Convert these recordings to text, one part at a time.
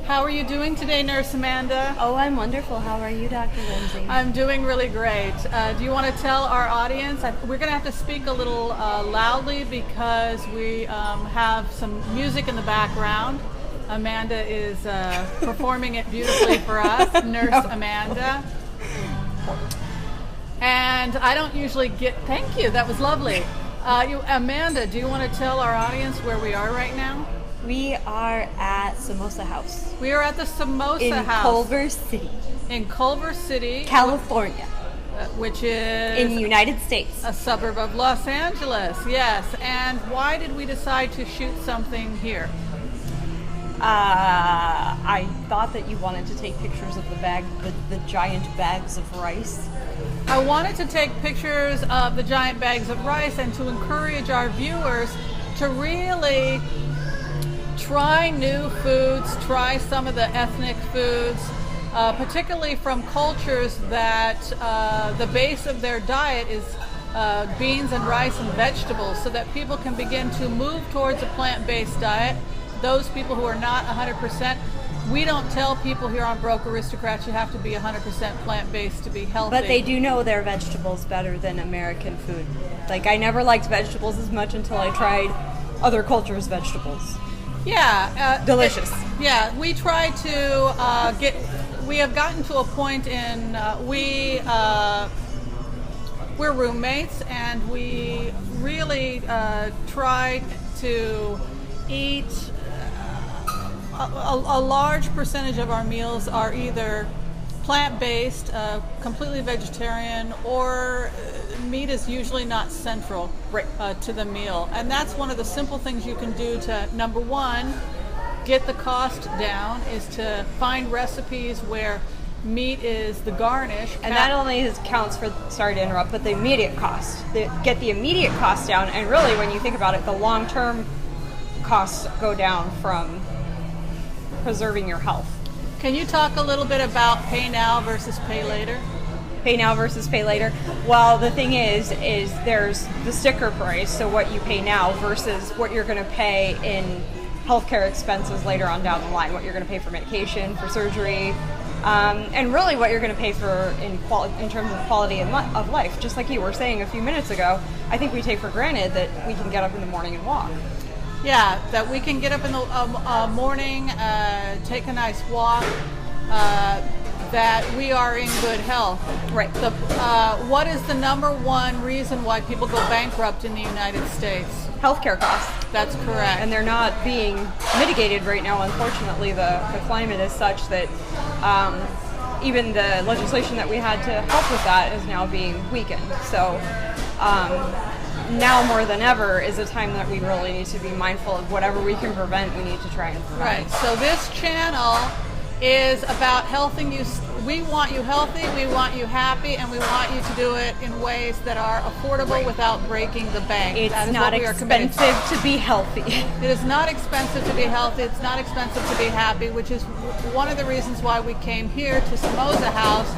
How are you doing today, Nurse Amanda? Oh, I'm wonderful. How are you, Dr. Lindsay? I'm doing really great. Do you want to tell our audience? We're going to have to speak a little loudly because we have some music in the background. Amanda is performing it beautifully for us, Nurse Amanda. And I don't usually thank you, that was lovely. Amanda, do you want to tell our audience where we are right now? We are at Samosa House. We are at the Samosa House. In Culver City. In Culver City. California. Which is... in the United States. A suburb of Los Angeles, yes. And why did we decide to shoot something here? I thought that you wanted to take pictures of the giant bags of rice. I wanted to take pictures of the giant bags of rice and to encourage our viewers to really try new foods, try some of the ethnic foods, particularly from cultures that the base of their diet is beans and rice and vegetables, so that people can begin to move towards a plant-based diet. Those people who are not 100%, we don't tell people here on Broke Aristocrats you have to be 100% plant-based to be healthy. But they do know their vegetables better than American food. Like, I never liked vegetables as much until I tried other cultures' vegetables. Yeah. Delicious. We try to we have gotten to a point in, we're roommates, and we really try to eat, a large percentage of our meals are either plant-based, completely vegetarian, or meat is usually not central to the meal. And that's one of the simple things you can do to, number one, get the cost down, is to find recipes where meat is the garnish. And that only counts for, sorry to interrupt, but the immediate cost. Get the immediate cost down, and really when you think about it, the long-term costs go down from preserving your health. Can you talk a little bit about pay now versus pay later? Pay now versus pay later? Well, the thing is there's the sticker price, so what you pay now versus what you're going to pay in healthcare expenses later on down the line, what you're going to pay for medication, for surgery, and really what you're going to pay for in terms of quality of life. Just like you were saying a few minutes ago, I think we take for granted that we can get up in the morning and walk. Yeah, that we can get up in the morning, take a nice walk, that we are in good health. Right. What is the number one reason why people go bankrupt in the United States? Healthcare costs. That's correct. And they're not being mitigated right now. Unfortunately, the climate is such that even the legislation that we had to help with that is now being weakened. So now more than ever is a time that we really need to be mindful of whatever we can prevent, we need to try and prevent. Right. So this channel is about helping you. We want you healthy, we want you happy, and we want you to do it in ways that are affordable without breaking the bank. It's not expensive to be healthy. It is not expensive to be healthy. It's not expensive to be happy, which is one of the reasons why we came here to Samosa House,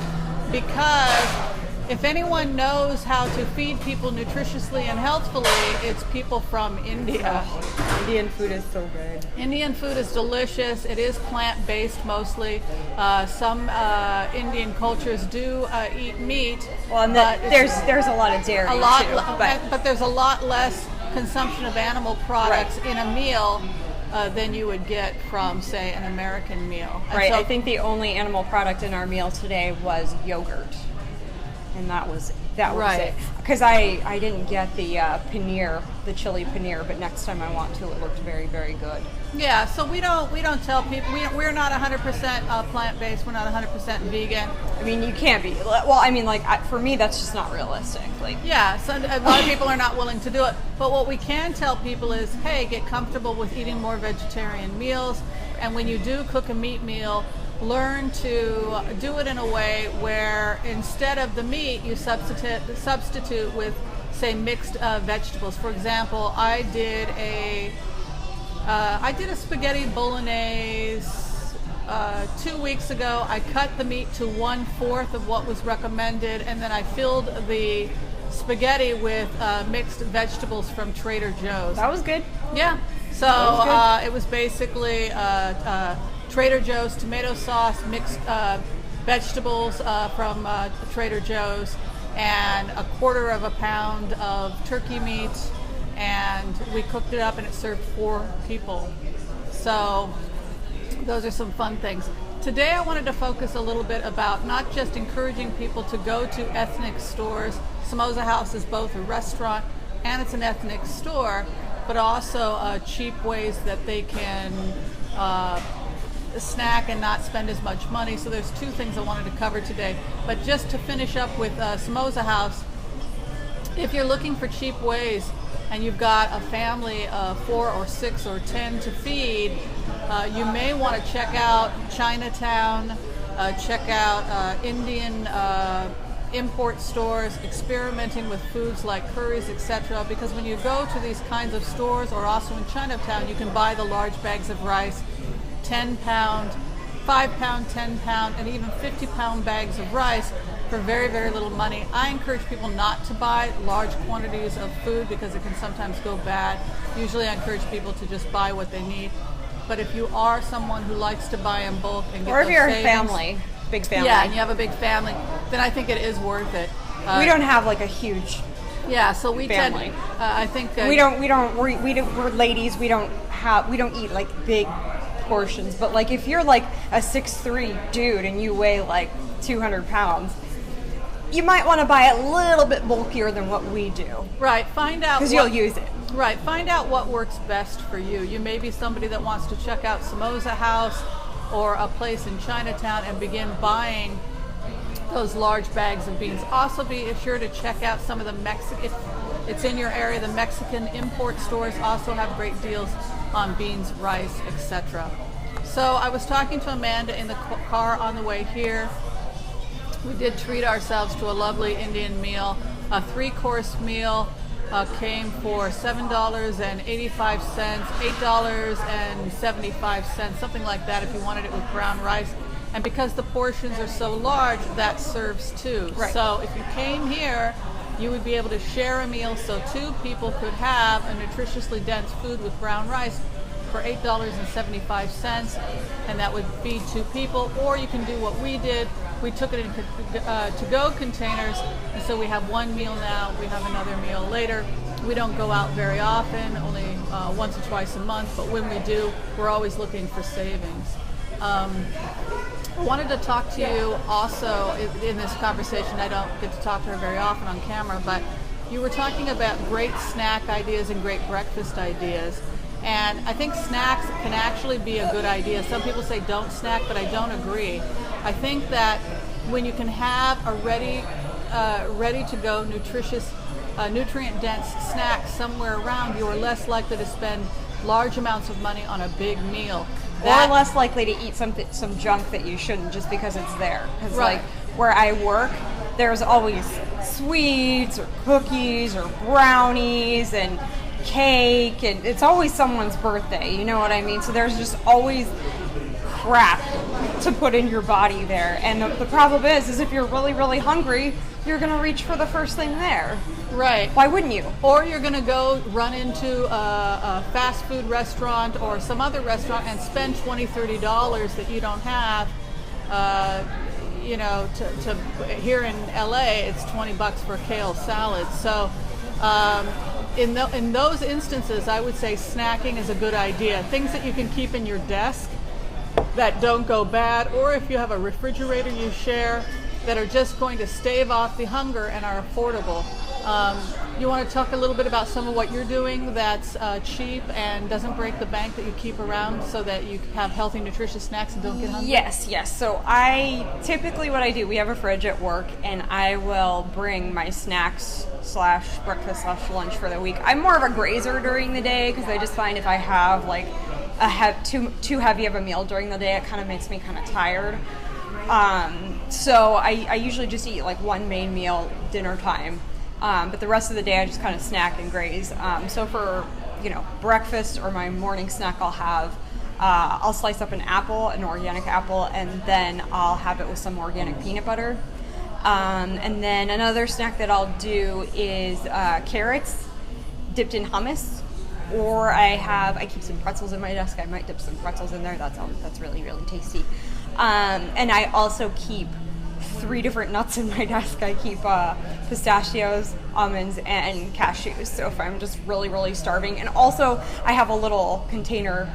because if anyone knows how to feed people nutritiously and healthfully, it's people from India. Indian food is so good. Indian food is delicious. It is plant-based mostly. Some Indian cultures do eat meat. Well, and there's a lot of dairy but there's a lot less consumption of animal products in a meal than you would get from, say, an American meal. And right. So I think the only animal product in our meal today was yogurt. And that was it. Because I didn't get the paneer, the chili paneer, but next time I want to. It looked very, very good. Yeah, so we don't tell people, we're not 100% plant-based, we're not 100% vegan. I mean, you can't be. Well, I mean, like, for me, that's just not realistic. Like, yeah, so a lot of people are not willing to do it. But what we can tell people is, hey, get comfortable with eating more vegetarian meals. And when you do cook a meat meal, learn to do it in a way where instead of the meat, you substitute with, say, mixed vegetables. For example, I did a spaghetti Bolognaise 2 weeks ago. I cut the meat to 1/4 of what was recommended, and then I filled the spaghetti with mixed vegetables from Trader Joe's. That was good. Yeah. So it was basically Trader Joe's tomato sauce, mixed vegetables from Trader Joe's, and a quarter of a pound of turkey meat, and we cooked it up and it served 4 people. So those are some fun things. Today I wanted to focus a little bit about not just encouraging people to go to ethnic stores. Samosa House is both a restaurant and it's an ethnic store, but also cheap ways that they can snack and not spend as much money. So there's 2 things I wanted to cover today. But just to finish up with Samosa House, if you're looking for cheap ways and you've got a family of 4 or 6 or 10 to feed, you may want to check out Chinatown, check out Indian import stores, experimenting with foods like curries, etc. Because when you go to these kinds of stores, or also in Chinatown, you can buy the large bags of rice, 10-pound, 5-pound, 10-pound, and even 50-pound bags of rice for very, very little money. I encourage people not to buy large quantities of food because it can sometimes go bad. Usually I encourage people to just buy what they need. But if you are someone who likes to buy in bulk and get or if those you're savings, a family, big family, yeah, and you have a big family, then I think it is worth it. We don't have like a huge so we family. tend, I think we're ladies. We don't eat like big portions. But like if you're like a 6'3" dude and you weigh like 200 pounds, you might want to buy it a little bit bulkier than what we do. Right. Find out because you'll use it. Right. Find out what works best for you. You may be somebody that wants to check out Samosa House or a place in Chinatown and begin buying those large bags of beans. Also be sure to check out some of the Mexican, if it's in your area, the Mexican import stores also have great deals on beans, rice, etc. So I was talking to Amanda in the car on the way here. We did treat ourselves to a lovely Indian meal. A 3-course meal came for $7.85, $8.75, something like that if you wanted it with brown rice. And because the portions are so large, that serves 2. Right. So if you came here, you would be able to share a meal so 2 people could have a nutritiously dense food with brown rice for $8.75, and that would feed 2 people. Or you can do what we did. We took it in to-go containers, and so we have 1 meal now, we have another meal later. We don't go out very often, only once or twice a month, but when we do, we're always looking for savings. I wanted to talk to you also in this conversation. I don't get to talk to her very often on camera, but you were talking about great snack ideas and great breakfast ideas. And I think snacks can actually be a good idea. Some people say don't snack, but I don't agree. I think that when you can have a ready-to-go, nutritious, nutrient-dense snack somewhere around, you are less likely to spend large amounts of money on a big meal. Or less likely to eat some junk that you shouldn't just because it's there. Because like where I work, there's always sweets or cookies or brownies and cake, and it's always someone's birthday, you know what I mean? So there's just always crap to put in your body there. And the problem is if you're really, really hungry, you're going to reach for the first thing there. Right. Why wouldn't you? Or you're going to go run into a fast food restaurant or some other restaurant and spend $20, $30 that you don't have. Here in LA, it's $20 for a kale salad. So in those instances, I would say snacking is a good idea. Things that you can keep in your desk that don't go bad, or if you have a refrigerator you share, that are just going to stave off the hunger and are affordable. You want to talk a little bit about some of what you're doing that's cheap and doesn't break the bank, that you keep around so that you have healthy, nutritious snacks and don't get hungry? Yes. So what I do, we have a fridge at work, and I will bring my snacks / breakfast / lunch for the week. I'm more of a grazer during the day because I just find if I have like too heavy of a meal during the day, it kind of makes me kind of tired. So I usually just eat like 1 main meal dinner time. But the rest of the day I just kind of snack and graze. So for breakfast or my morning snack, I'll slice up an apple, an organic apple, and then I'll have it with some organic peanut butter. And then another snack that I'll do is carrots dipped in hummus. or I keep some pretzels in my desk. I might dip some pretzels in there. That's really, really tasty. And I also keep 3 different nuts in my desk. I keep pistachios, almonds, and cashews. So if I'm just really, really starving, and also I have a little container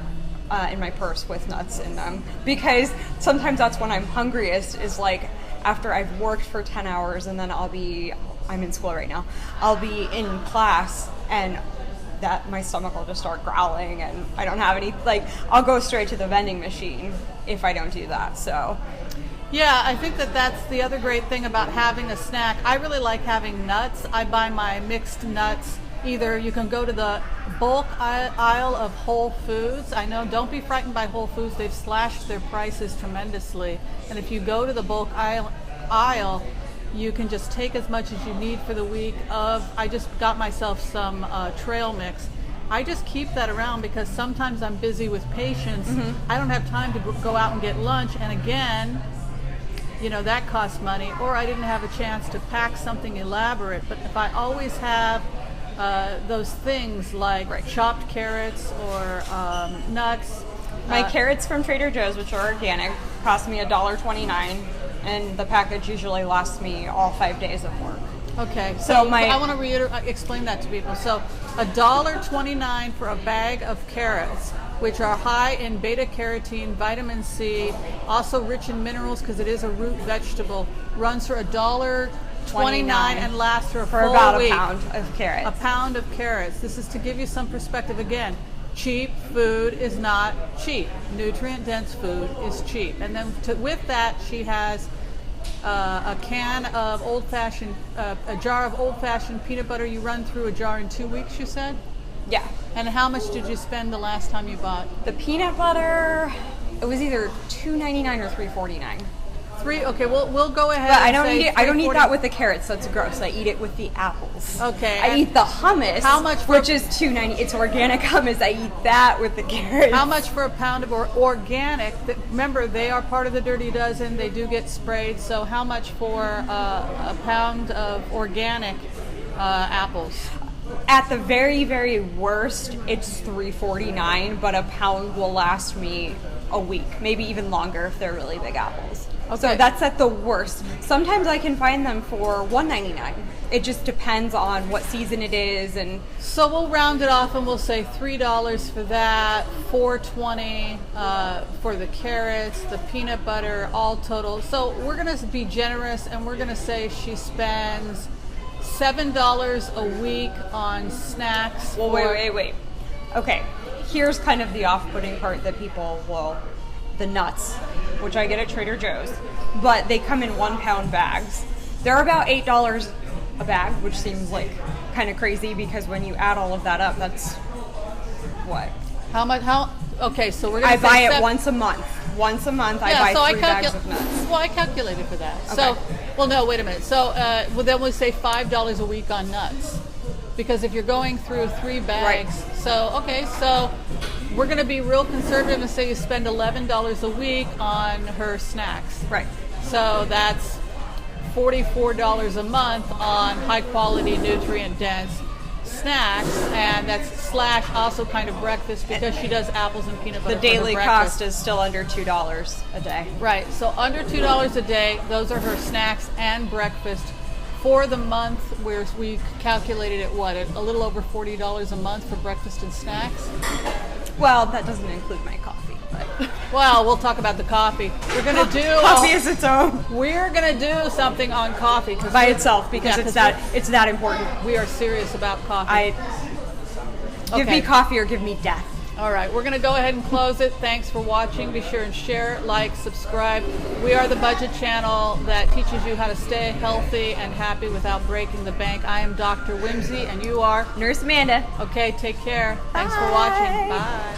in my purse with nuts in them, because sometimes that's when I'm hungriest, is like after I've worked for 10 hours and then I'm in school right now, I'll be in class and that my stomach will just start growling and I don't have any, like, I'll go straight to the vending machine if I don't do that. So yeah, I think that's the other great thing about having a snack. I really like having nuts. I buy my mixed nuts. Either you can go to the bulk aisle of Whole Foods. I know, don't be frightened by Whole Foods. They've slashed their prices tremendously. And if you go to the bulk aisle, you can just take as much as you need for the week I just got myself some trail mix. I just keep that around because sometimes I'm busy with patients. I don't have time to go out and get lunch. And again, that costs money. Or I didn't have a chance to pack something elaborate. But if I always have those things like chopped carrots or nuts. My carrots from Trader Joe's, which are organic, cost me $1.29, and the package usually lasts me all 5 days of work. Okay, so I want to explain that to people. So $1.29 for a bag of carrots, which are high in beta-carotene, vitamin C, also rich in minerals because it is a root vegetable, runs for $1.29 and lasts for a full about week. A pound of carrots. A pound of carrots. This is to give you some perspective. Again, cheap food is not cheap. Nutrient-dense food is cheap. And then with that, she has a can of old-fashioned, a jar of old-fashioned peanut butter. You run through a jar in 2 weeks, you said? Yeah. And how much did you spend the last time you bought? The peanut butter, it was either $2.99 or $3.49. Okay, we'll go ahead. But I don't eat that with the carrots. That's gross. I eat it with the apples. Okay. I eat the hummus. How much? Which is $2.90. It's organic hummus. I eat that with the carrots. How much for a pound of organic? Remember, they are part of the Dirty Dozen. They do get sprayed. So how much for a pound of organic apples? At the very, very worst, it's $3.49, but a pound will last me a week, maybe even longer if they're really big apples. Okay. So that's at the worst. Sometimes I can find them for $1.99. It just depends on what season it is, and so we'll round it off and we'll say $3 for that, $4.20 for the carrots, the peanut butter, all total. So we're gonna be generous and we're gonna say she spends $7 a week on snacks. Well, wait. Okay, here's kind of the off-putting part that people will, the nuts, which I get at Trader Joe's, but they come in 1 pound bags. They're about $8 a bag, which seems like kind of crazy because when you add all of that up, that's what? How much? Okay, so we're going to buy it once a month. Once a month, I buy 3 bags of nuts. Well, I calculated for that. Okay. So, well, no, wait a minute. So, then we'll say $5 a week on nuts, because if you're going through 3 bags, right. So we're going to be real conservative and say you spend $11 a week on her snacks. Right. So that's $44 a month on high quality, nutrient dense snacks, and that's / also kind of breakfast because she does apples and peanut butter. The daily cost is still under $2 a day. Right, so under $2 a day, those are her snacks and breakfast. For the month, where we calculated it, a little over $40 a month for breakfast and snacks? Well, that doesn't include my coffee, but well, we'll talk about the coffee. We're gonna do coffee is its own. We're gonna do something on coffee by itself because it's that important. We are serious about coffee. Give me coffee or give me death. All right, we're going to go ahead and close it. Thanks for watching. Be sure and share, like, subscribe. We are the budget channel that teaches you how to stay healthy and happy without breaking the bank. I am Dr. Whimsy, and you are Nurse Amanda. Okay, take care. Thanks for watching. Bye.